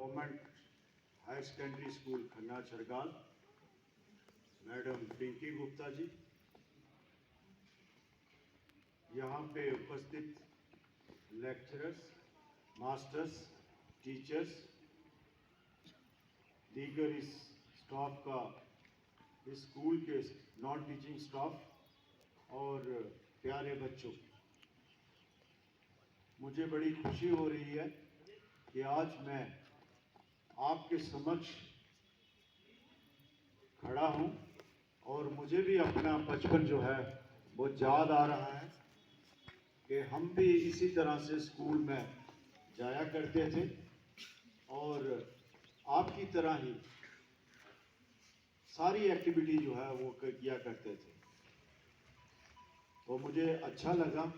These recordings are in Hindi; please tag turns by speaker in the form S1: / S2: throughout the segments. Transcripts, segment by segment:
S1: Government higher secondary school Khanna Chhargal, madam Pinky Gupta ji, यहाँ पे उपस्थित लेक्चरर्स, मास्टर्स, टीचर्स, दीगर इस स्टाफ का, इस स्कूल के नॉन टीचिंग स्टाफ और प्यारे बच्चों, मुझे बड़ी खुशी हो रही है कि आज मैं आपके समक्ष खड़ा हूं और मुझे भी अपना बचपन जो है वो याद आ रहा है कि हम भी इसी तरह से स्कूल में जाया करते थे और आपकी तरह ही सारी एक्टिविटी जो है वो किया करते थे। तो मुझे अच्छा लगा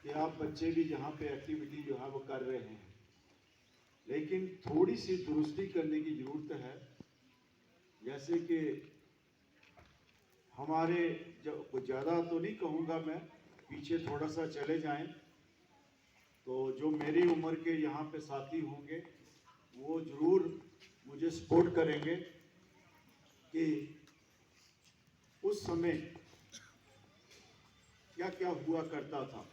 S1: कि आप बच्चे भी यहाँ पे एक्टिविटी जो है वो कर रहे हैं, लेकिन थोड़ी सी दुरुस्ती करने की ज़रूरत है। जैसे कि हमारे जो ज़्यादा तो नहीं कहूँगा मैं, पीछे थोड़ा सा चले जाएं तो जो मेरी उम्र के यहाँ पे साथी होंगे वो ज़रूर मुझे सपोर्ट करेंगे कि उस समय क्या क्या हुआ करता था।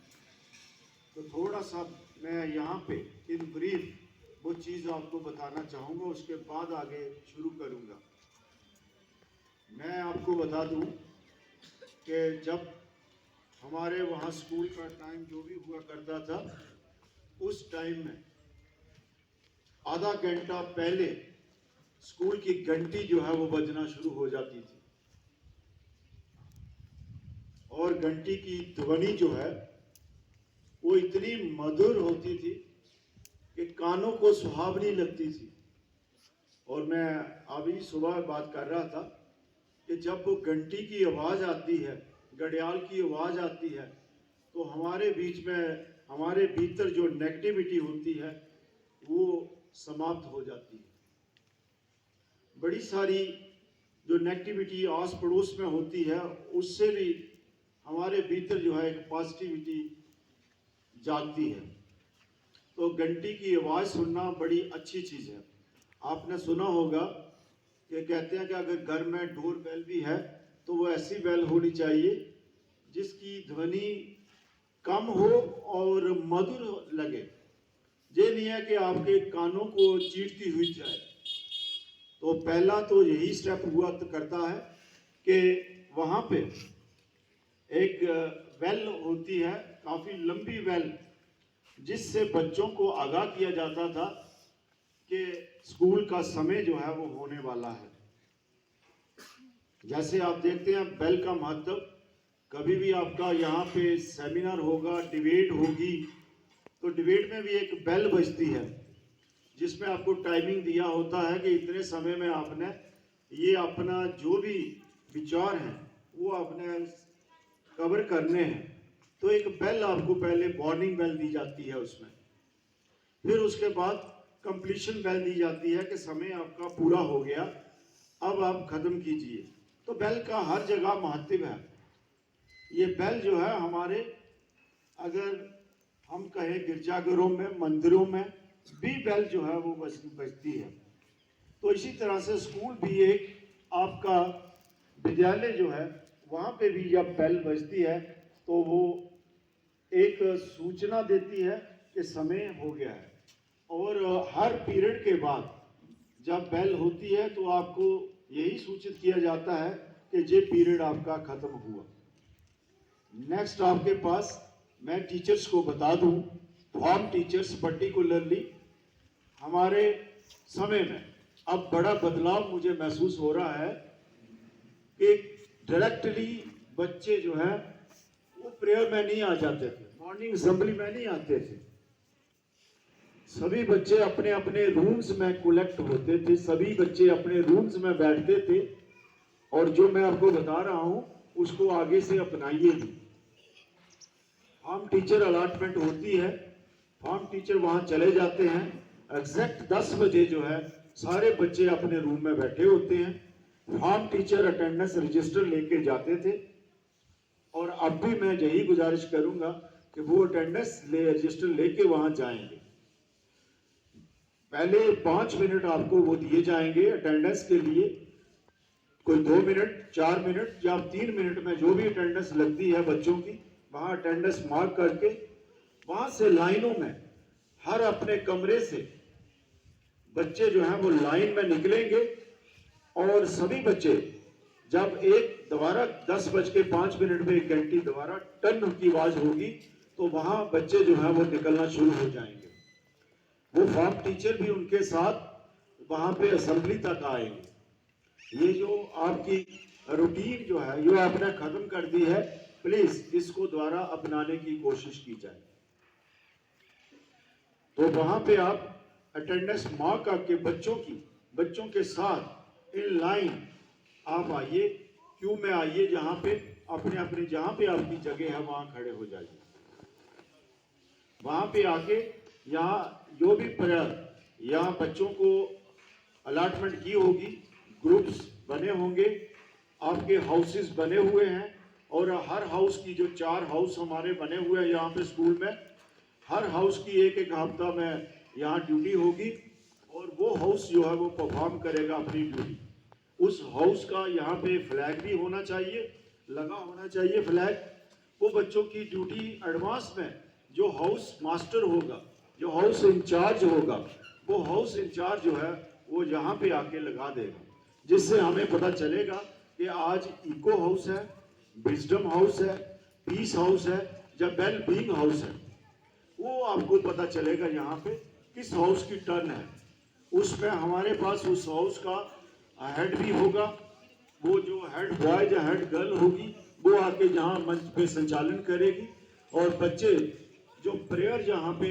S1: तो थोड़ा सा मैं यहाँ पे इन ब्रीफ वो चीज़ आपको बताना चाहूँगा, उसके बाद आगे शुरू करूँगा। मैं आपको बता दूँ कि जब हमारे वहाँ स्कूल का टाइम जो भी हुआ करता था, उस टाइम में आधा घंटा पहले स्कूल की घंटी जो है वो बजना शुरू हो जाती थी और घंटी की ध्वनि जो है वो इतनी मधुर होती थी कि कानों को सुहावनी लगती थी। और मैं अभी सुबह बात कर रहा था कि जब वो घंटी की आवाज़ आती है, घड़ियाल की आवाज़ आती है, तो हमारे बीच में, हमारे भीतर जो नेगेटिविटी होती है वो समाप्त हो जाती है। बड़ी सारी जो नेगेटिविटी आस पड़ोस में होती है उससे भी हमारे भीतर जो है एक पॉजिटिविटी जागती है। तो घंटी की आवाज़ सुनना बड़ी अच्छी चीज़ है। आपने सुना होगा कि कहते हैं कि अगर घर में डोर बेल भी है तो वो ऐसी बेल होनी चाहिए जिसकी ध्वनि कम हो और मधुर लगे। ये नहीं है कि आपके कानों को चीरती हुई जाए। तो पहला तो यही स्टेप हुआ करता है कि वहाँ पे एक बेल होती है, काफ़ी लंबी बेल, जिससे बच्चों को आगाह किया जाता था कि स्कूल का समय जो है वो होने वाला है। जैसे आप देखते हैं बेल का महत्व, कभी भी आपका यहाँ पे सेमिनार होगा, डिबेट होगी, तो डिबेट में भी एक बेल बजती है जिसमें आपको टाइमिंग दिया होता है कि इतने समय में आपने ये अपना जो भी विचार हैं वो आपने कवर करने हैं। तो एक बेल आपको पहले वार्निंग बेल दी जाती है उसमें, फिर उसके बाद कंप्लीशन बेल दी जाती है कि समय आपका पूरा हो गया, अब आप खत्म कीजिए। तो बेल का हर जगह महत्व है। ये बेल जो है हमारे, अगर हम कहें गिरजाघरों में, मंदिरों में भी बेल जो है वो बजती है। तो इसी तरह से स्कूल भी एक आपका विद्यालय जो है वहाँ पे भी जब बेल बजती है तो वो एक सूचना देती है कि समय हो गया है। और हर पीरियड के बाद जब बेल होती है तो आपको यही सूचित किया जाता है कि ये पीरियड आपका खत्म हुआ। नेक्स्ट आपके पास मैं टीचर्स को बता दूं, फॉर्म टीचर्स पर्टिकुलरली हमारे समय में अब बड़ा बदलाव मुझे महसूस हो रहा है कि डायरेक्टली बच्चे जो है वो प्रेयर में नहीं आ जाते थे, मॉर्निंग असेंबली में नहीं आते थे। सभी बच्चे अपने अपने रूम्स में कलेक्ट होते थे, सभी बच्चे अपने रूम्स में बैठते थे और जो मैं आपको बता रहा हूं उसको आगे से अपनाइए भी। फॉर्म टीचर अलॉटमेंट होती है, फॉर्म टीचर वहां चले जाते हैं, एग्जैक्ट 10 बजे जो है सारे बच्चे अपने रूम में बैठे होते हैं। फॉर्म टीचर अटेंडेंस रजिस्टर लेके जाते थे और अब भी मैं यही गुजारिश करूंगा कि वो अटेंडेंस रजिस्टर लेके वहां जाएंगे। पहले 5 मिनट आपको वो दिए जाएंगे अटेंडेंस के लिए, कोई 2 मिनट 4 मिनट या 3 मिनट में जो भी अटेंडेंस लगती है बच्चों की, वहां अटेंडेंस मार्क करके वहां से लाइनों में हर अपने कमरे से बच्चे जो हैं वो लाइन में निकलेंगे और सभी बच्चे जब एक दोबारा 10:05 में एक घंटी दोबारा टन की आवाज होगी तो वहां बच्चे जो है वो निकलना शुरू हो जाएंगे। वो फॉर्म टीचर भी उनके साथ वहां पे असेंबली तक आएंगे। ये जो आपकी रूटीन जो है ये आपने खत्म कर दी है, प्लीज इसको दोबारा अपनाने की कोशिश की जाए। तो वहां पे आप अटेंडेंस मार्क करके बच्चों के साथ इन लाइन आप आइए, क्यों में आइए, जहां पे अपने अपने जहां पे आपकी जगह है वहां खड़े हो जाइए। वहां पे आके यहाँ जो भी यहाँ बच्चों को अलॉटमेंट की होगी, ग्रुप्स बने होंगे, आपके हाउसेस बने हुए हैं और हर हाउस की जो 4 हाउस हमारे बने हुए हैं यहाँ पे स्कूल में, हर हाउस की एक हफ्ता में यहाँ ड्यूटी होगी और वो हाउस जो है वो परफॉर्म करेगा अपनी ड्यूटी। उस हाउस का यहाँ पे फ्लैग भी होना चाहिए, लगा होना चाहिए फ्लैग। वो बच्चों की ड्यूटी एडवांस में जो हाउस मास्टर होगा, जो हाउस इंचार्ज होगा, वो हाउस इंचार्ज जो है वो यहाँ पे आके लगा देगा, जिससे हमें पता चलेगा कि आज इको हाउस है, विजडम हाउस है, पीस हाउस है या वेल बीइंग हाउस है। वो आपको पता चलेगा यहाँ पे किस हाउस की टर्न है। उसमें हमारे पास उस हाउस का हेड भी होगा, वो जो हेड बॉय या हेड गर्ल होगी वो आके जहाँ मंच पे संचालन करेगी और बच्चे जो प्रेयर जहाँ पे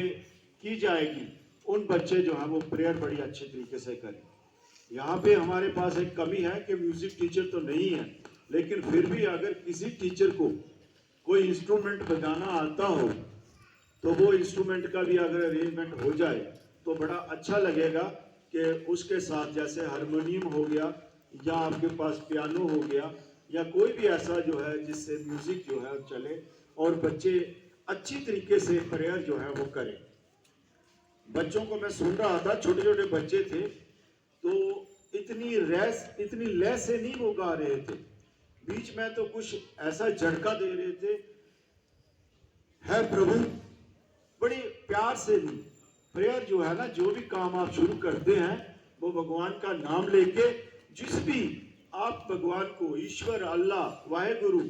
S1: की जाएगी उन बच्चे जो है वो प्रेयर बड़ी अच्छे तरीके से करें। यहाँ पे हमारे पास एक कमी है कि म्यूजिक टीचर तो नहीं है, लेकिन फिर भी अगर किसी टीचर को कोई इंस्ट्रूमेंट बजाना आता हो तो वो इंस्ट्रूमेंट का भी अगर अरेंजमेंट हो जाए तो बड़ा अच्छा लगेगा कि उसके साथ जैसे हारमोनियम हो गया या आपके पास पियानो हो गया या कोई भी ऐसा जो है जिससे म्यूजिक जो है चले और बच्चे अच्छी तरीके से प्रेयर जो है वो करें। बच्चों को मैं सुन रहा था, छोटे छोटे बच्चे थे तो इतनी लय से नहीं वो गा रहे थे, बीच में तो कुछ ऐसा झटका दे रहे थे, है प्रभु, बड़ी प्यार से भी प्रेयर जो है ना, जो भी काम आप शुरू करते हैं वो भगवान का नाम लेके, जिस भी आप भगवान को, ईश्वर, अल्लाह, वाहेगुरु,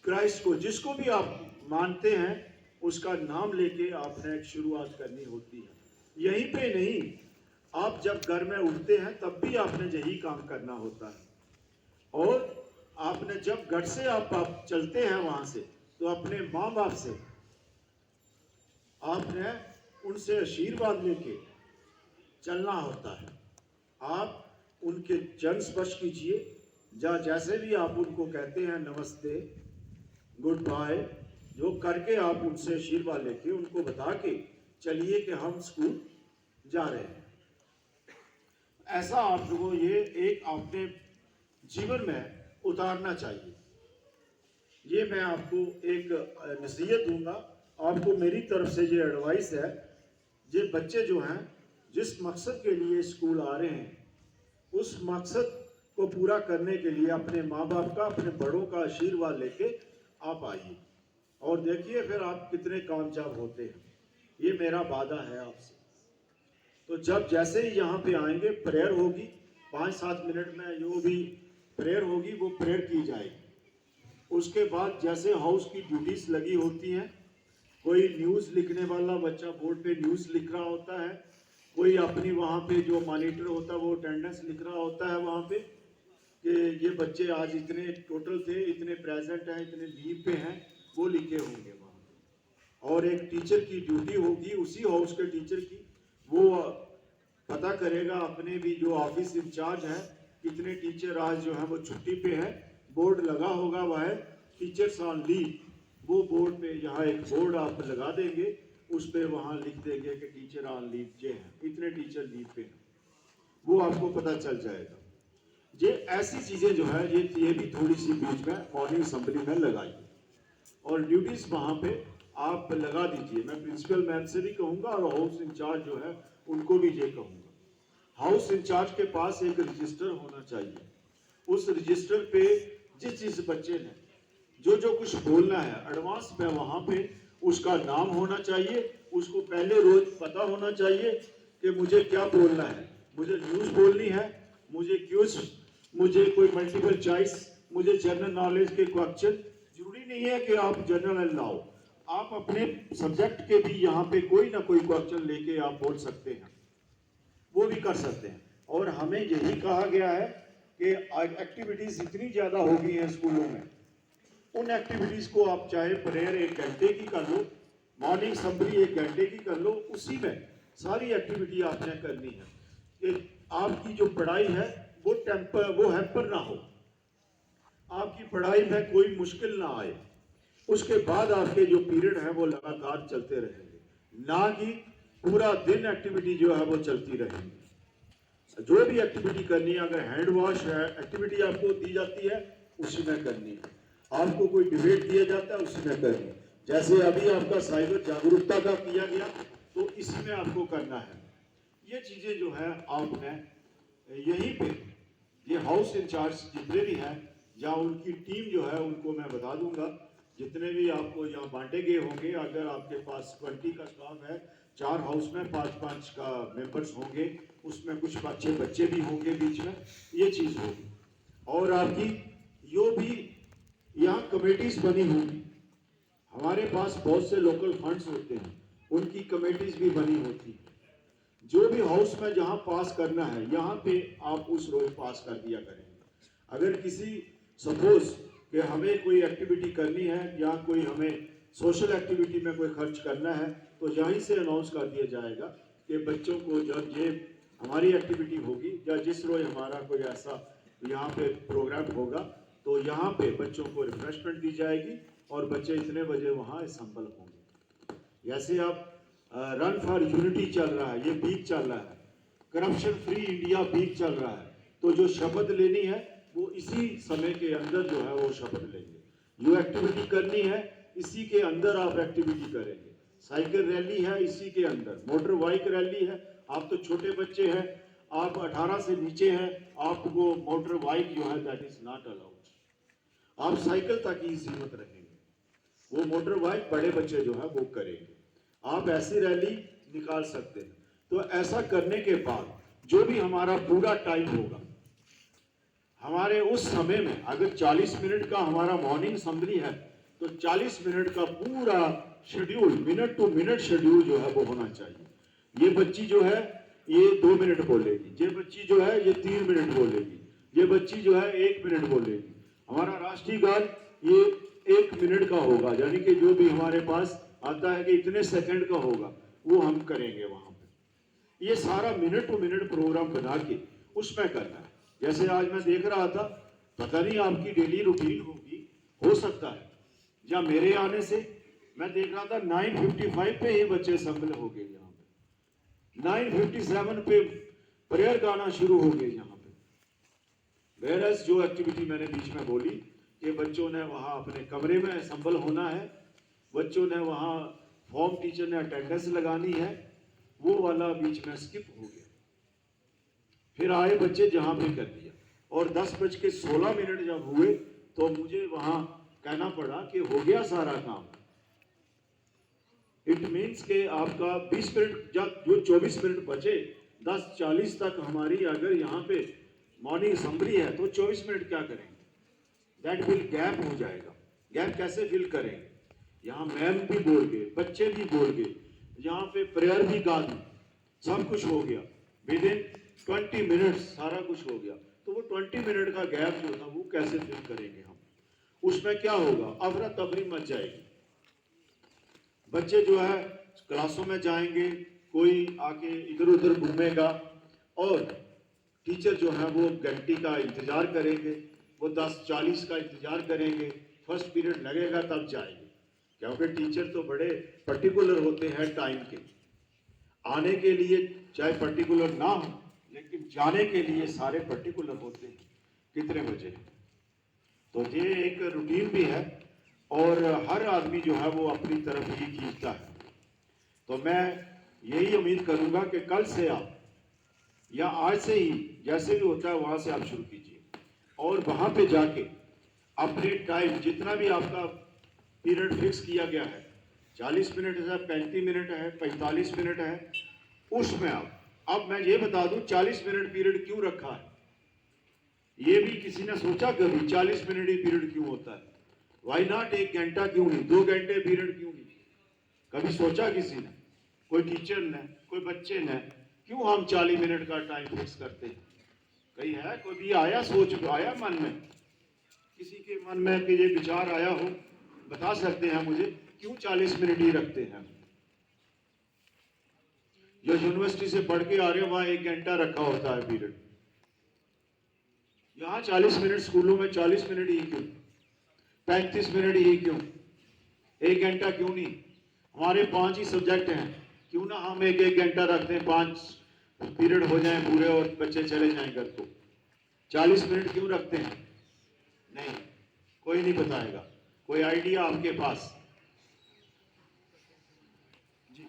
S1: क्राइस्ट को, जिसको भी आप मानते हैं उसका नाम लेके आपने एक शुरुआत करनी होती है। यहीं पे नहीं, आप जब घर में उठते हैं तब भी आपने यही काम करना होता है और आपने जब घर से आप चलते हैं वहां से तो अपने माँ बाप से आपने उनसे आशीर्वाद लेके चलना होता है। आप उनके चरण स्पर्श कीजिए, जैसे भी आप उनको कहते हैं नमस्ते, गुड बाय, जो करके आप उनसे आशीर्वाद लेके उनको बता के चलिए कि हम स्कूल जा रहे हैं। ऐसा आप लोगों ये एक अपने जीवन में उतारना चाहिए। ये मैं आपको एक नसीहत दूंगा, आपको मेरी तरफ से ये एडवाइस है। ये बच्चे जो हैं जिस मकसद के लिए स्कूल आ रहे हैं उस मकसद को पूरा करने के लिए अपने माँ बाप का, अपने बड़ों का आशीर्वाद लेके आप आइए और देखिए फिर आप कितने कामयाब होते हैं। ये मेरा वादा है आपसे। तो जब जैसे ही यहाँ पे आएंगे प्रेयर होगी, 5-7 मिनट में जो भी प्रेयर होगी वो प्रेयर की जाएगी। उसके बाद जैसे हाउस की ड्यूटीज लगी होती हैं, कोई न्यूज़ लिखने वाला बच्चा बोर्ड पे न्यूज़ लिख रहा होता है, कोई अपनी वहाँ पे जो मॉनिटर होता है वो अटेंडेंस लिख रहा होता है वहाँ पे कि ये बच्चे आज इतने टोटल थे, इतने प्रेजेंट हैं, इतने लीव पे हैं, वो लिखे होंगे वहाँ पे। और एक टीचर की ड्यूटी होगी, उसी हाउस के टीचर की, वो पता करेगा अपने भी जो ऑफिस इंचार्ज है कितने टीचर आज जो है वो छुट्टी पे है, बोर्ड लगा होगा वह है टीचर्स ऑन लीव, वो बोर्ड पे यहाँ एक बोर्ड आप लगा देंगे, उस पे वहाँ लिख देंगे कि टीचर ऑन लीव जे हैं, इतने टीचर लीव पे हैं, वो आपको पता चल जाएगा। ये ऐसी चीजें जो है ये भी थोड़ी सी बीच में मॉर्निंग असेंबली में लगाइए और ड्यूटीज वहाँ पे आप लगा दीजिए। मैं प्रिंसिपल मैम से भी कहूँगा और हाउस इंचार्ज जो है उनको भी ये कहूँगा, हाउस इंचार्ज के पास एक रजिस्टर होना चाहिए। उस रजिस्टर पे जिस बच्चे ने जो कुछ बोलना है एडवांस में वहाँ पे उसका नाम होना चाहिए। उसको पहले रोज पता होना चाहिए कि मुझे क्या बोलना है, मुझे न्यूज़ बोलनी है, मुझे क्यूज, मुझे कोई मल्टीपल चॉइस, मुझे जनरल नॉलेज के क्वेश्चन। जरूरी नहीं है कि आप जनरल लाओ, आप अपने सब्जेक्ट के भी यहाँ पे कोई ना कोई क्वेश्चन लेके आप बोल सकते हैं, वो भी कर सकते हैं। और हमें यही कहा गया है कि एक्टिविटीज इतनी ज्यादा हो गई हैं स्कूलों में, उन एक्टिविटीज को आप चाहे प्रेयर 1 घंटे की कर लो, मॉर्निंग असम्बली 1 घंटे की कर लो, उसी में सारी एक्टिविटी आपने करनी है कि आपकी जो पढ़ाई है वो हैम्पर ना हो, आपकी पढ़ाई में कोई मुश्किल ना आए। उसके बाद आपके जो पीरियड है वो लगातार चलते रहेंगे, ना कि पूरा दिन एक्टिविटी जो है वो चलती रहेगी। जो भी एक्टिविटी करनी है, अगर हैंड वॉश है एक्टिविटी आपको दी जाती है उसी में करनी है, आपको कोई डिबेट दिया जाता है उसी में करनी है। जैसे अभी आपका साइबर जागरूकता का किया गया तो इसी में आपको करना है। ये चीजें जो है आपने यहीं पे ये हाउस इंचार्ज जितने भी हैं या उनकी टीम जो है उनको मैं बता दूंगा, जितने भी आपको यहाँ बांटे गए होंगे, अगर आपके पास 20 का स्टाफ है, 4 हाउस में 5-5 का मेंबर्स होंगे, उसमें कुछ अच्छे बच्चे भी होंगे बीच में, ये चीज होगी। और आपकी जो भी यहाँ कमेटीज बनी होंगी, हमारे पास बहुत से लोकल फंड्स होते हैं, उनकी कमेटीज भी बनी होती है। जो भी हाउस में जहां पास करना है यहाँ पे आप उस रोज पास कर दिया करेंगे। अगर किसी सपोज कि हमें कोई एक्टिविटी करनी है या कोई हमें सोशल एक्टिविटी में कोई खर्च करना है तो यहीं से अनाउंस कर दिया जाएगा कि बच्चों को जब ये हमारी एक्टिविटी होगी या जिस रोज हमारा कोई ऐसा यहाँ पे प्रोग्राम होगा तो यहाँ पे बच्चों को रिफ्रेशमेंट दी जाएगी और बच्चे इतने बजे वहाँ असम्बल होंगे। जैसे आप रन फॉर यूनिटी चल रहा है, ये वीक चल रहा है, करप्शन फ्री इंडिया वीक चल रहा है, तो जो शपथ लेनी है वो इसी समय के अंदर जो है वो शपथ लेंगे। जो एक्टिविटी करनी है इसी के अंदर आप एक्टिविटी करेंगे। साइकिल रैली है इसी के अंदर, मोटर बाइक रैली है, आप तो छोटे बच्चे हैं, आप 18 से नीचे हैं, आपको मोटर बाइक जो है दैट इज नॉट अलाउड। आप साइकिल तक ही सीमित रहेंगे, वो मोटर बाइक बड़े बच्चे जो है वो करेंगे। आप ऐसी रैली निकाल सकते हैं। तो ऐसा करने के बाद जो भी हमारा पूरा टाइम होगा, हमारे उस समय में अगर 40 मिनट का हमारा मॉर्निंग असेंबली है तो 40 मिनट का पूरा schedule, minute to minute schedule जो है वो होना चाहिए। ये बच्ची जो है ये 2 मिनट बोलेगी, ये बच्ची जो है ये 3 मिनट बोलेगी, ये बच्ची जो है 1 मिनट बोलेगी। हमारा राष्ट्रीय गान ये 1 मिनट का होगा, यानी कि जो भी हमारे पास आता है कि इतने सेकंड का होगा वो हम करेंगे वहां पे। ये सारा मिनट टू मिनट प्रोग्राम बना के उसमें करना है। जैसे आज मैं देख रहा था, पता नहीं आपकी डेली रूटीन होगी, हो सकता है, या मेरे आने से मैं देख रहा था 9:55 पे ही बच्चे असेंबल हो गए, यहाँ पे 9:57 पे प्रेयर गाना शुरू हो गए यहाँ पे। वेरस जो एक्टिविटी मैंने बीच में बोली कि बच्चों ने वहां अपने कमरे में असेंबल होना है, बच्चों ने वहां फॉर्म टीचर ने अटेंडेंस लगानी है, वो वाला बीच में स्किप हो गया। फिर आए बच्चे जहां पे कर दिया, और 10:16 जब हुए तो मुझे वहां कहना पड़ा कि हो गया सारा काम। इट मीन्स के आपका 20 मिनट जब जो 24 मिनट बचे, 10:40 तक हमारी अगर यहाँ पे मॉर्निंग असेंबली है तो 24 मिनट क्या करेंगे, दैट विल गैप हो जाएगा। गैप कैसे फिल करेंगे, यहाँ मैम भी बोल गए, बच्चे भी बोल गए, यहाँ पे प्रेयर भी गा दी, सब कुछ हो गया, विद इन 20 मिनट्स सारा कुछ हो गया। तो वो 20 मिनट का गैप जो था वो कैसे फिल करेंगे हम, उसमें क्या होगा, अफरा तफरी मच जाएगी। बच्चे जो है क्लासों में जाएंगे, कोई आके इधर उधर घूमेगा और टीचर जो है वो घंटी का इंतजार करेंगे, वो 10:40 का इंतजार करेंगे, फर्स्ट पीरियड लगेगा तब जाएंगे, क्योंकि टीचर तो बड़े पर्टिकुलर होते हैं टाइम के। आने के लिए चाहे पर्टिकुलर ना हो, लेकिन जाने के लिए सारे पर्टिकुलर होते हैं कितने बजे। तो ये एक रूटीन भी है और हर आदमी जो है वो अपनी तरफ ही खींचता है। तो मैं यही उम्मीद करूंगा कि कल से आप या आज से ही जैसे भी होता है वहां से आप शुरू कीजिए और वहां पे जाके अपने टाइम जितना भी आपका पीरियड फिक्स किया गया है, 40 मिनट है, 35 मिनट है, 45 मिनट है, उसमें आप, अब मैं ये बता दूं 40 मिनट पीरियड क्यों रखा है, ये भी किसी ने सोचा कभी 40 मिनट ही पीरियड क्यों होता है? वाई नॉट 1 घंटा क्यों नहीं, 2 घंटे पीरियड क्यों नहीं? कभी सोचा किसी ने? कोई टीचर ने, कोई बच्चे ने, क्यों हम 40 मिनट का टाइम फिक्स करते हैं? कहीं है कोई भी आया, सोच आया मन में, किसी के मन में कि ये विचार आया हो, बता सकते हैं मुझे क्यों 40 मिनट ही रखते हैं? जो यूनिवर्सिटी से पढ़ के आ रहे हैं वहां 1 घंटा रखा होता है पीरियड, यहाँ 40 मिनट, स्कूलों में 40 मिनट ही क्यों, 35 मिनट ही क्यों, 1 घंटा क्यों नहीं? हमारे 5 ही सब्जेक्ट हैं, क्यों ना हम 1-1 घंटा रखते हैं, 5 पीरियड हो जाएं पूरे और बच्चे चले जाएं घर को। 40 मिनट क्यों रखते हैं? नहीं, कोई नहीं बताएगा। कोई आइडिया आपके पास? जी,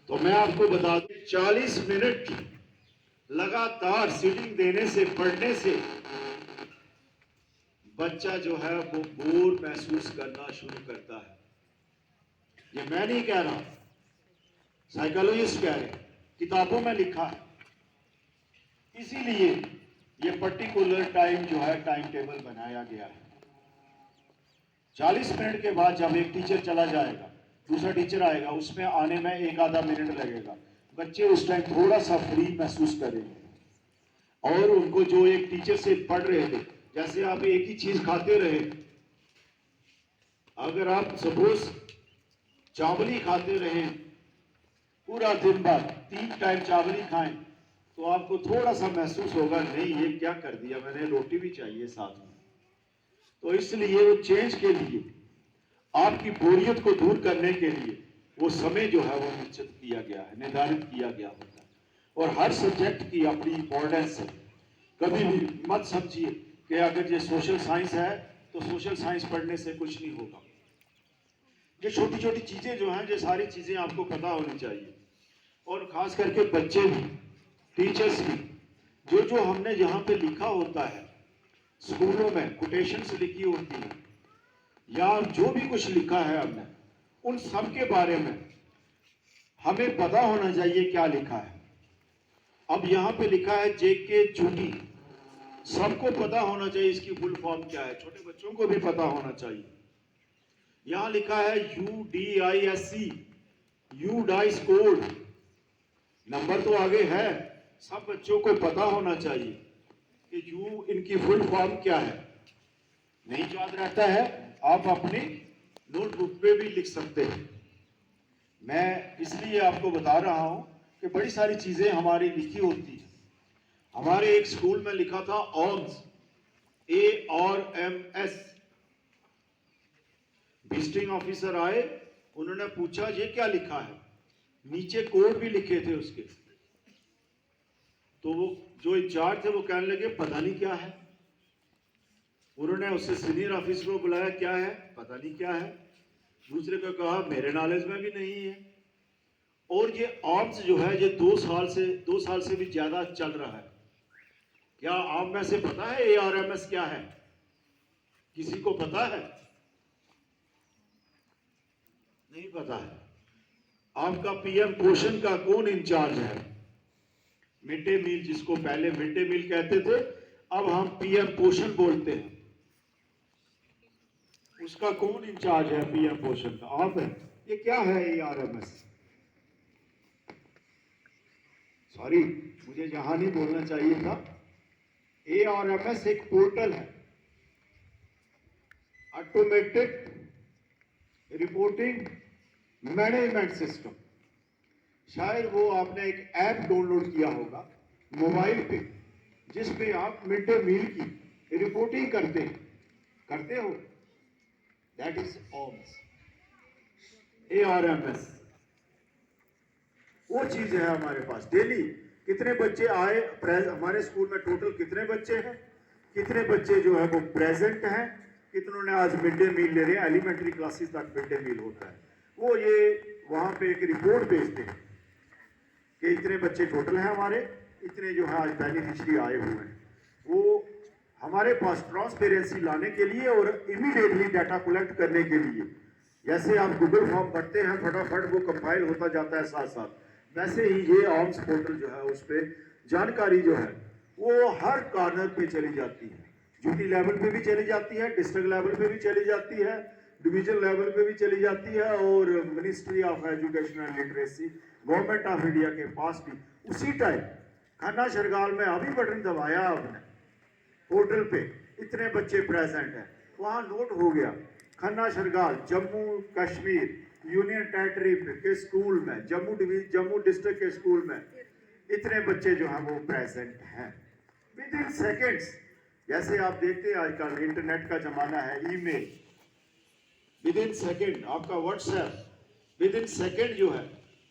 S1: तो मैं आपको बता दूं 40 मिनट लगातार सीटिंग देने से, पढ़ने से बच्चा जो है वो बोर महसूस करना शुरू करता है। ये मैं नहीं कह रहा, साइकोलॉजिस्ट कह रहे, किताबों में लिखा है। इसीलिए ये पर्टिकुलर टाइम जो है टाइम टेबल बनाया गया है। 40 मिनट के बाद जब एक टीचर चला जाएगा, दूसरा टीचर आएगा, उसमें आने में 1-आधा मिनट लगेगा, बच्चे उस टाइम थोड़ा सा फ्री महसूस करेंगे और उनको जो एक टीचर से पढ़ रहे थे, जैसे आप एक ही चीज खाते रहे, अगर आप सपोज चावल ही खाते रहे पूरा दिन भर, 3 टाइम चावल ही खाएं, तो आपको थोड़ा सा महसूस होगा, नहीं ये क्या कर दिया मैंने, रोटी भी चाहिए साथ में। तो इसलिए वो चेंज के लिए, आपकी बोरियत को दूर करने के लिए वो समय जो है वो निश्चित किया गया है, निर्धारित किया गया होता है। और हर सब्जेक्ट की अपनी इंपॉर्टेंस है। कभी भी मत समझिए कि अगर ये सोशल साइंस है तो सोशल साइंस पढ़ने से कुछ नहीं होगा। ये छोटी छोटी चीजें जो हैं, ये सारी चीजें आपको पता होनी चाहिए। और खास करके बच्चे भी, टीचर्स भी, जो जो हमने यहाँ पे लिखा होता है, स्कूलों में कोटेशंस लिखी होती है या जो भी कुछ लिखा है हमने, उन सब के बारे में हमें पता होना चाहिए क्या लिखा है। अब यहाँ पे लिखा है जेके चूटी, सबको पता होना चाहिए इसकी फुल फॉर्म क्या है, छोटे बच्चों को भी पता होना चाहिए। यहां लिखा है UDISC, you dice code, number तो आगे है, सब बच्चों को पता होना चाहिए कि यू इनकी फुल फॉर्म क्या है। नहीं याद रहता है, आप अपनी नोटबुक पे भी लिख सकते हैं। मैं इसलिए आपको बता रहा हूं कि बड़ी सारी चीजें हमारी लिखी होती है। हमारे एक स्कूल में लिखा था ऑर्म्स, ARMS। विजिटिंग ऑफिसर आए, उन्होंने पूछा ये क्या लिखा है, नीचे कोड भी लिखे थे उसके। तो वो जो इंचार्ज थे वो कहने लगे पता नहीं क्या है। उन्होंने उससे सीनियर ऑफिसर को बुलाया, क्या है, पता नहीं क्या है। दूसरे को कहा मेरे नॉलेज में भी नहीं है। और ये आर्म्स जो है ये 2 साल से भी ज्यादा चल रहा है। क्या आप में से पता है ARMS क्या है? किसी को पता है? नहीं पता है। आपका PM पोषण का कौन इंचार्ज है? मिड डे मील, जिसको पहले मिड डे मील कहते थे, अब हम PM पोषण बोलते हैं, उसका कौन इंचार्ज है PM पोषण का? आप है। ये क्या है ARMS? सॉरी, मुझे यहां नहीं बोलना चाहिए था। ARMS एक पोर्टल है, ऑटोमेटेड रिपोर्टिंग मैनेजमेंट सिस्टम। शायद वो आपने एक ऐप डाउनलोड किया होगा मोबाइल पे, जिसपे आप मिड डे मील की रिपोर्टिंग करते हो। That is ARMS। वो चीज है हमारे पास। डेली कितने बच्चे आए, हमारे स्कूल में टोटल कितने बच्चे हैं, कितने बच्चे जो है वो प्रेजेंट हैं, कितनों ने आज मिड डे मील ले रहे हैं। एलिमेंट्री क्लासेस तक मिड डे मील होता है। वो ये वहाँ पे एक रिपोर्ट भेजते हैं कि इतने बच्चे टोटल हैं हमारे, इतने जो है आज बेनिफिशरी आए हुए हैं। वो हमारे पास ट्रांसपेरेंसी लाने के लिए और इमीडिएटली डाटा कलेक्ट करने के लिए, जैसे आप गूगल फॉर्म भरते हैं फटाफट वो कंपाइल होता जाता है साथ साथ, वैसे ही ये आर्म्स पोर्टल जो है उस पर जानकारी जो है वो हर कॉर्नर पे चली जाती है। ड्यूटी लेवल पे भी चली जाती है, डिस्ट्रिक्ट लेवल पे भी चली जाती है, डिवीजन लेवल पे भी चली जाती है, और ministry of education and literacy government of India के पास भी उसी टाइम खन्ना शरगाल में अभी बटन दबाया आपने पोर्टल पे, इतने बच्चे प्रेजेंट हैं, वहां नोट हो गया खन्ना शरगाल जम्मू कश्मीर यूनियन टेरिटरी के स्कूल में, जम्मू डिस्ट्रिक्ट के स्कूल में इतने बच्चे जो हैं वो प्रेजेंट हैं। विद इन सेकेंड्स, जैसे आप देखते हैं आजकल इंटरनेट का जमाना है, ईमेल, विद इन सेकेंड आपका व्हाट्सएप, विद इन सेकेंड जो है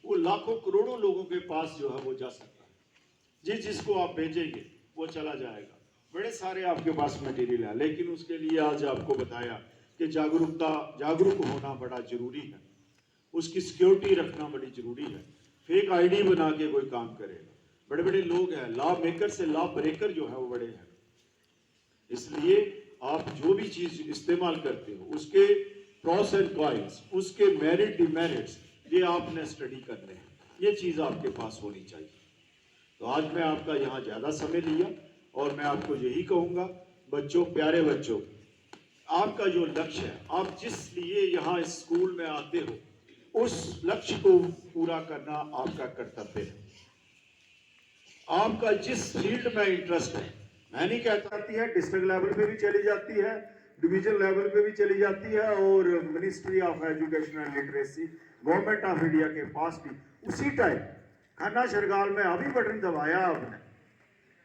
S1: वो लाखों करोड़ों लोगों के पास जो है वो जा सकता है। जिसको आप भेजेंगे वो चला जाएगा। बड़े सारे आपके पास मटेरियल है, लेकिन उसके लिए आज आपको बताया कि जागरूक होना बड़ा जरूरी है, उसकी सिक्योरिटी रखना बड़ी जरूरी है। फेक आईडी बना के कोई काम करेगा, बड़े बड़े लोग हैं, लॉ मेकर से लॉ ब्रेकर जो है वो बड़े हैं। इसलिए आप जो भी चीज इस्तेमाल करते हो उसके प्रॉस एंड कॉन्स, उसके मेरिट डिमेरिट्स, ये आपने स्टडी करने हैं, ये चीज आपके पास होनी चाहिए। तो आज मैं आपका यहाँ ज्यादा समय लिया और मैं आपको यही कहूंगा, बच्चों, प्यारे बच्चों, आपका जो लक्ष्य है, आप जिस लिए यहाँ इस स्कूल में आते हो, उस लक्ष्य को पूरा करना आपका कर्तव्य है। आपका जिस फील्ड में इंटरेस्ट है, मैं नहीं कहता है, डिस्ट्रिक्ट लेवल पे भी चली जाती है, डिवीजन लेवल पे भी चली जाती है, और ministry of education and literacy government of India के पास भी उसी टाइम खन्ना शरगाल में अभी बटन दबाया आपने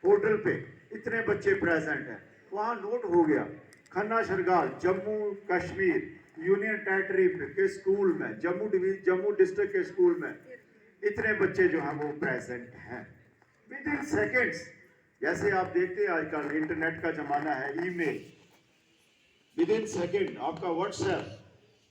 S1: पोर्टल पे, इतने बच्चे प्रेजेंट हैं, वहां नोट हो गया खन्ना शरगाल जम्मू कश्मीर यूनियन टेरिटरी के स्कूल में, जम्मू डिस्ट्रिक्ट के स्कूल में इतने बच्चे जो हैं वो प्रेजेंट हैं। विद इन सेकेंड्स, जैसे आप देखते हैं आजकल इंटरनेट का जमाना है, ईमेल, विद इन सेकेंड आपका व्हाट्सएप,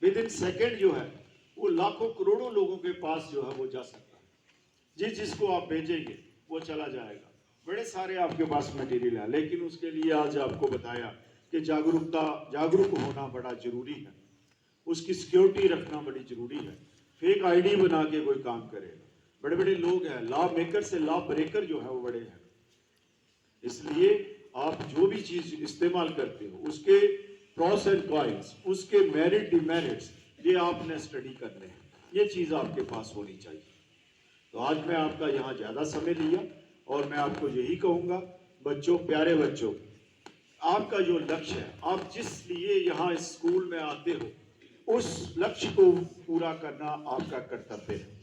S1: विद इन सेकेंड जो है वो लाखों करोड़ों लोगों के पास जो है वो जा सकता है। जिसको आप भेजेंगे वो चला जाएगा। बड़े सारे आपके पास मटेरियल है, लेकिन उसके लिए आज आपको बताया कि जागरूक होना बड़ा जरूरी है, उसकी सिक्योरिटी रखना बड़ी जरूरी है। फेक आईडी बना के कोई काम करेगा, बड़े बड़े लोग हैं, लॉ मेकर से लॉ ब्रेकर जो है वो बड़े हैं। इसलिए आप जो भी चीज इस्तेमाल करते हो उसके प्रॉस एंड कॉन्स, उसके मेरिट डिमेरिट्स, ये आपने स्टडी करने हैं, ये चीज आपके पास होनी चाहिए। तो आज मैं आपका यहाँ ज्यादा समय लिया और मैं आपको यही कहूंगा, बच्चों, प्यारे बच्चों, आपका जो लक्ष्य है, आप जिस लिए यहाँ इस स्कूल में आते हो, उस लक्ष्य को पूरा करना आपका कर्तव्य है।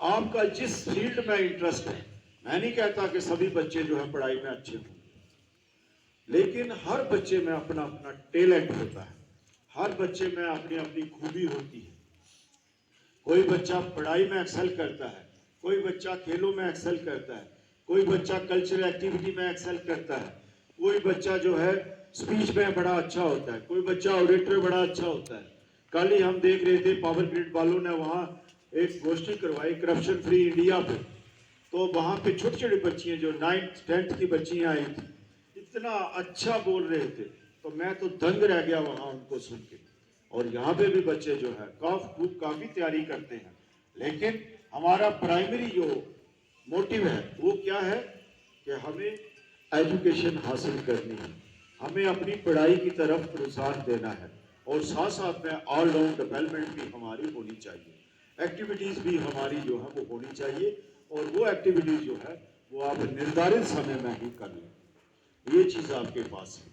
S1: आपका जिस फील्ड में इंटरेस्ट है, मैं नहीं कहता कि सभी बच्चे जो है पढ़ाई में अच्छे हों, लेकिन हर बच्चे में अपना अपना टैलेंट होता है, हर बच्चे में अपनी अपनी खूबी होती है। कोई बच्चा पढ़ाई में एक्सेल करता है, कोई बच्चा खेलों में एक्सेल करता है, कोई बच्चा कल्चरल एक्टिविटी में एक्सेल करता है, कोई बच्चा जो है स्पीच में बड़ा अच्छा होता है, कोई बच्चा ऑडिटर बड़ा अच्छा होता है। कल ही हम देख रहे थे पावर ग्रिड वालों ने वहाँ एक गोष्ठी करवाई करप्शन फ्री इंडिया पे, तो वहाँ पे छोटी छोटी बच्चियाँ जो 9th 10th की बच्चियाँ आई थी, इतना अच्छा बोल रहे थे, तो मैं तो दंग रह गया वहाँ उनको सुन के। और यहाँ पे भी बच्चे जो है काफी तैयारी करते हैं, लेकिन हमारा प्राइमरी जो मोटिव है वो क्या है कि हमें एजुकेशन हासिल करनी है, हमें अपनी पढ़ाई की तरफ प्रोत्साहन देना है, और साथ साथ में ऑलराउंड डेवलपमेंट भी हमारी होनी चाहिए, एक्टिविटीज भी हमारी जो है वो होनी चाहिए, और वो एक्टिविटीज जो है वो आप निर्धारित समय में ही कर लें। ये चीज आपके पास है,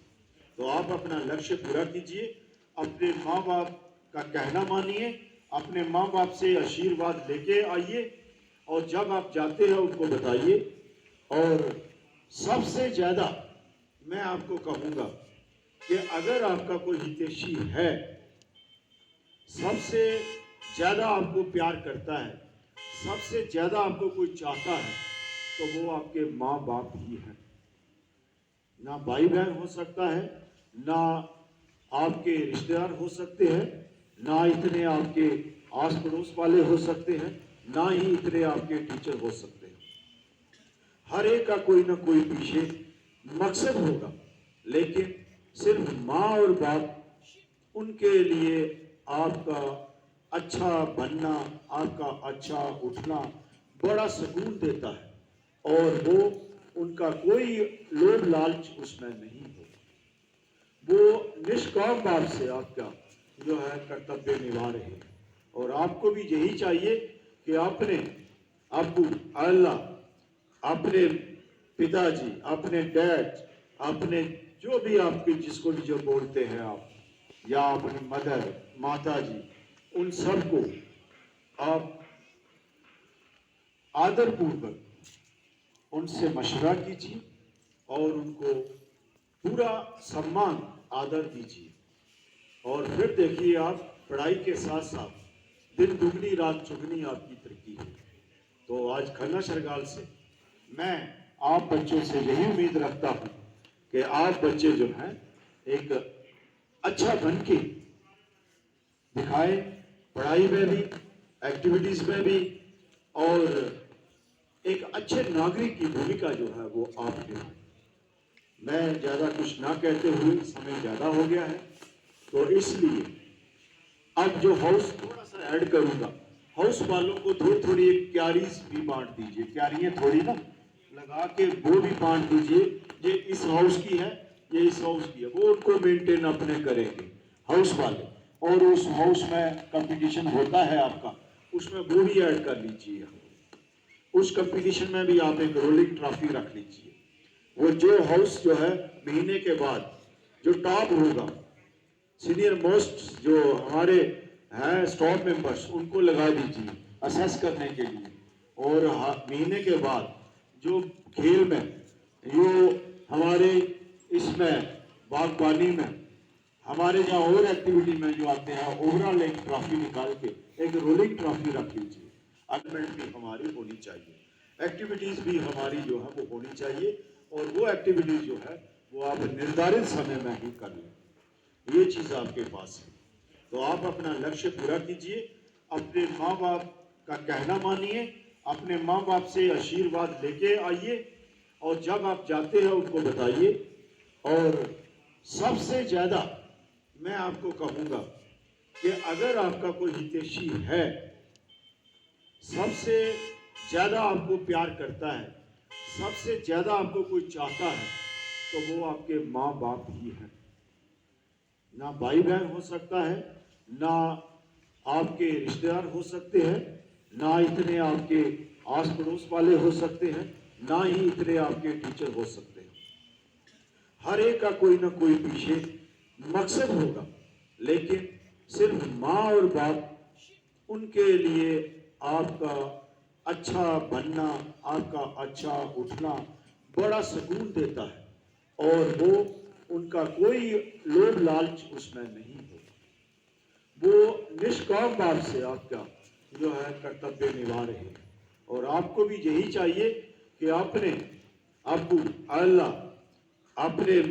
S1: तो आप अपना लक्ष्य पूरा कीजिए, अपने माँ बाप का कहना मानिए, अपने माँ बाप से आशीर्वाद लेके आइए, और जब आप जाते हैं उनको बताइए। और सबसे ज्यादा मैं आपको कहूंगा कि अगर आपका कोई हितैषी है, सबसे ज्यादा आपको प्यार करता है, सबसे ज्यादा आपको कोई चाहता है, तो वो आपके माँ बाप ही हैं। ना भाई बहन हो सकता है, ना आपके रिश्तेदार हो सकते हैं, ना इतने आपके आस पड़ोस वाले हो सकते हैं, ना ही इतने आपके टीचर हो सकते हैं। हर एक का कोई ना कोई पीछे मकसद होगा, लेकिन सिर्फ माँ और बाप उनके लिए आपका अच्छा बनना, आपका अच्छा उठना बड़ा सुकून देता है, और वो उनका कोई लोभ लालच उसमें नहीं हो। वो निष्काम भाव से आपका जो है कर्तव्य निभा रहे हैं, और आपको भी यही चाहिए कि अपने अब्बू अल्लाह, अपने पिताजी, अपने डैड, अपने जो भी आपके जिसको भी जो बोलते हैं आप, या अपनी मदर, माता जी, उन सबको आप आदर पूर्वक उनसे मशवरा कीजिए और उनको पूरा सम्मान आदर दीजिए। और फिर देखिए आप पढ़ाई के साथ साथ दिन दुगनी रात चुगनी आपकी तरक्की है। तो आज खन्ना शरगाल से मैं आप बच्चों से यही उम्मीद रखता हूं कि आप बच्चे जो हैं एक अच्छा बन के दिखाएं, पढ़ाई में भी, एक्टिविटीज में भी, और एक अच्छे नागरिक की भूमिका जो है वो आप निभाएं। मैं ज्यादा कुछ ना कहते हुए, समय ज्यादा हो गया है, तो इसलिए अब जो हाउस थोड़ा सा ऐड करूंगा, हाउस वालों को थोड़ी थोड़ी एक क्यारीज भी बांट दीजिए, क्यारियां थोड़ी ना लगा के वो भी बांट दीजिए, ये इस हाउस की है, ये इस हाउस की है, वो उनको मेंटेन अपने करेंगे हाउस वाले। और उस हाउस में कंपटीशन होता है आपका, उसमें वो भी ऐड कर लीजिए। उस कंपटीशन में भी आप एक रोलिंग ट्रॉफी रख लीजिए। वो जो हाउस जो है महीने के बाद जो टॉप होगा, सीनियर मोस्ट जो हमारे हैं स्टाफ मेंबर्स, उनको लगा दीजिए असेस करने के लिए। और महीने के बाद जो खेल में, जो हमारे इसमें बागबानी में, हमारे जहाँ और एक्टिविटी में जो आते हैं, ओवरऑल एक ट्रॉफी निकाल के एक रोलिंग ट्रॉफी रख लीजिए। अग्रीमेंट भी हमारी होनी चाहिए, एक्टिविटीज भी हमारी जो है वो होनी चाहिए, और वो एक्टिविटीज जो है वो आप निर्धारित समय में ही कर लें। ये चीज आपके पास है, तो आप अपना लक्ष्य पूरा कीजिए, अपने माँ बाप का कहना मानिए, अपने माँ बाप से आशीर्वाद लेके आइए, और जब आप जाते हैं उनको बताइए। और सबसे ज्यादा मैं आपको कहूंगा कि अगर आपका कोई हितैषी है, सबसे ज्यादा आपको प्यार करता है, सबसे ज्यादा आपको कोई चाहता है, तो वो आपके माँ बाप ही हैं। ना भाई बहन हो सकता है, ना आपके रिश्तेदार हो सकते हैं, ना इतने आपके आस पड़ोस वाले हो सकते हैं, ना ही इतने आपके टीचर हो सकते हैं। हर एक का कोई ना कोई पीछे मकसद होगा, लेकिन सिर्फ माँ और बाप उनके लिए आपका अच्छा बनना, आपका अच्छा उठना बड़ा सुकून देता है, और वो उनका कोई लोभ लालच उसमें नहीं हो। वो निष्काम भाव से आपका जो है कर्तव्य निभा रहे हैं, और आपको भी यही चाहिए कि अपने अब्बू अल्लाह, अपने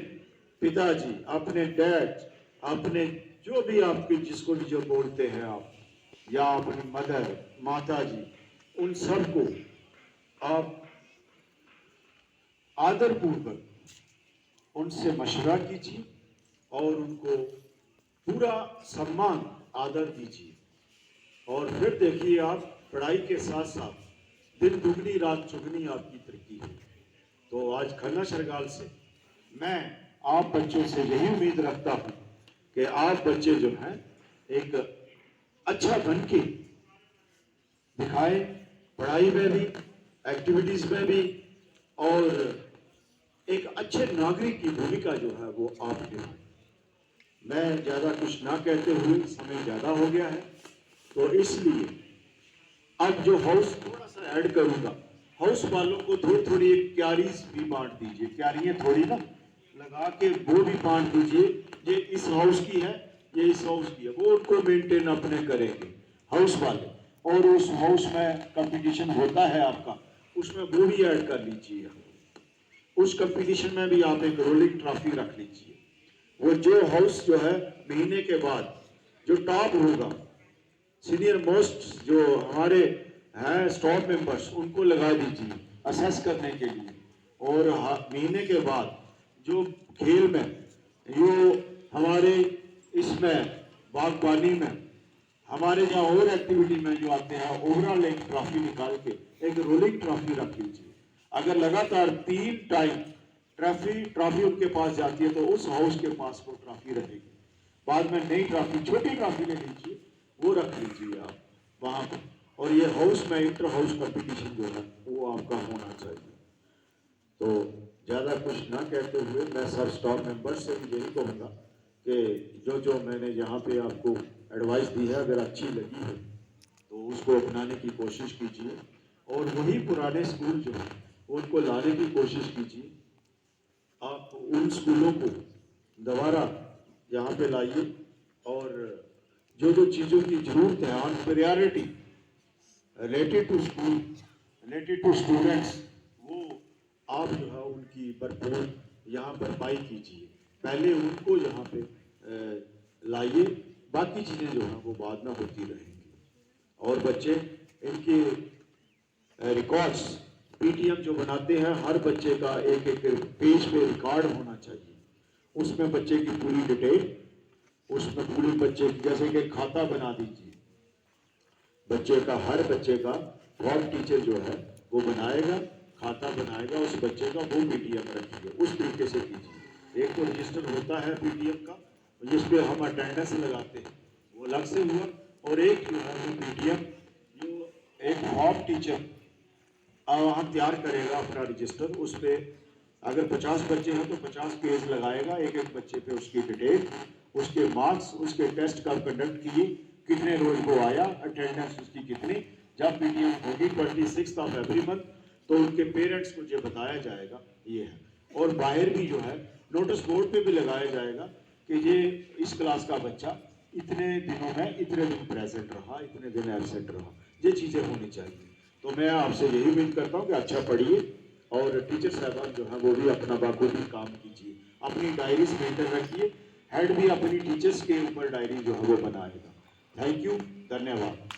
S1: पिताजी, अपने डैड, अपने जो भी आपके जिसको भी जो बोलते हैं आप, या अपनी मदर, माता जी, उन सबको आप आदर पूर्वक उनसे मशवरा कीजिए और उनको पूरा सम्मान आदर दीजिए। और फिर देखिए आप पढ़ाई के साथ साथ दिन दुगनी रात चुगनी आपकी तरक्की है। तो आज खन्ना शरगाल से मैं आप बच्चों से यही उम्मीद रखता हूं कि आप बच्चे जो हैं एक अच्छा बन के दिखाएं, पढ़ाई में भी, एक्टिविटीज में भी, और एक अच्छे नागरिक की भूमिका जो है वो आप निभाएं। मैं ज्यादा कुछ ना कहते हुए, समय ज्यादा हो गया है, तो इसलिए अब जो हाउस थोड़ा सा ऐड करूंगा, हाउस वालों को थोड़ी थोड़ी एक क्यारीज भी बांट दीजिए, क्यारियां थोड़ी ना लगा के वो भी बांट दीजिए, ये इस हाउस की है, ये इस हाउस की है, वो उनको मेंटेन अपने करेंगे हाउस वाले। और उस हाउस में कंपटीशन होता है आपका, उसमें वो भी ऐड कर लीजिए। उस कंपटीशन में भी आप एक रोलिंग ट्रॉफी रख लीजिए। वो जो हाउस जो है महीने के बाद जो टॉप होगा, सीनियर मोस्ट जो हमारे हैं स्टाफ मेंबर्स, उनको लगा दीजिए असेस करने के लिए। और महीने के बाद जो खेल में, जो हमारे इसमें बागबानी में, हमारे जहाँ और एक्टिविटी में जो आते हैं, ओवरऑल एक ट्रॉफी निकाल के एक रोलिंग ट्रॉफी रख लीजिए। अगर लगातार 3 टाइम ट्रॉफी उनके पास जाती है तो उस हाउस के पास वो ट्रॉफी रहेगी। बाद में नई ट्रॉफी, छोटी ट्रॉफी ले लीजिए, वो रख लीजिए आप वहां पर। और ये हाउस में इंटर हाउस कंपटीशन जो है वो आपका होना चाहिए। तो ज़्यादा कुछ ना कहते हुए मैं सब स्टाफ मेंबर से भी यही कहूँगा कि जो मैंने यहाँ पे आपको एडवाइस दी है, अगर अच्छी लगी है तो उसको अपनाने की कोशिश कीजिए। और वही पुराने स्कूल जो है उनको लाने की कोशिश कीजिए। आप उन स्कूलों को दोबारा यहाँ पे लाइए और जो चीज़ों की जरूरत है on priority related to school, related to students, वो आप जो है उनकी भरपूर यहाँ भरपाई कीजिए। पहले उनको यहाँ पे लाइए, बाकी चीज़ें जो हैं वो बाद में होती रहेंगी। और बच्चे इनके रिकॉर्ड्स पीटीएम जो बनाते हैं, हर बच्चे का एक एक पेज पे रिकॉर्ड होना चाहिए। उसमें बच्चे की पूरी डिटेल, उसमें पूरी बच्चे की, जैसे कि खाता बना दीजिए बच्चे का, हर बच्चे का फॉर्म टीचर जो है वो बनाएगा, खाता बनाएगा उस बच्चे का, वो पीटीएम रखिए। उस तरीके से कीजिए। एक तो रजिस्टर होता है पीटीएम का जिस पे हम अटेंडेंस लगाते हैं, वो अलग से हुआ। और एक जो है वो पीटीएम जो एक फॉर्म टीचर वहाँ तैयार करेगा अपना रजिस्टर, उस पर अगर 50 बच्चे हैं तो 50 पेज लगाएगा, एक एक बच्चे पे उसकी डिटेल, उसके मार्क्स, उसके टेस्ट कब कंडक्ट किए, कितने रोज को आया, अटेंडेंस उसकी कितनी। जब पीटीएम होगी 26 ऑफ एवरी मंथ तो उनके पेरेंट्स को जो बताया जाएगा ये है। और बाहर भी जो है नोटिस बोर्ड पे भी लगाया जाएगा कि ये इस क्लास का बच्चा इतने दिनों में इतने दिन प्रेजेंट रहा, इतने दिन एब्सेंट रहा। ये चीज़ें होनी चाहिए। तो मैं आपसे यही उम्मीद करता हूँ कि अच्छा पढ़िए और टीचर साहबान जो है वो भी अपना बाखूबी काम कीजिए, अपनी डायरीज मेंटेन रखिए। हेड भी अपनी टीचर्स के ऊपर डायरी जो है वो बनाएगा। थैंक यू, धन्यवाद।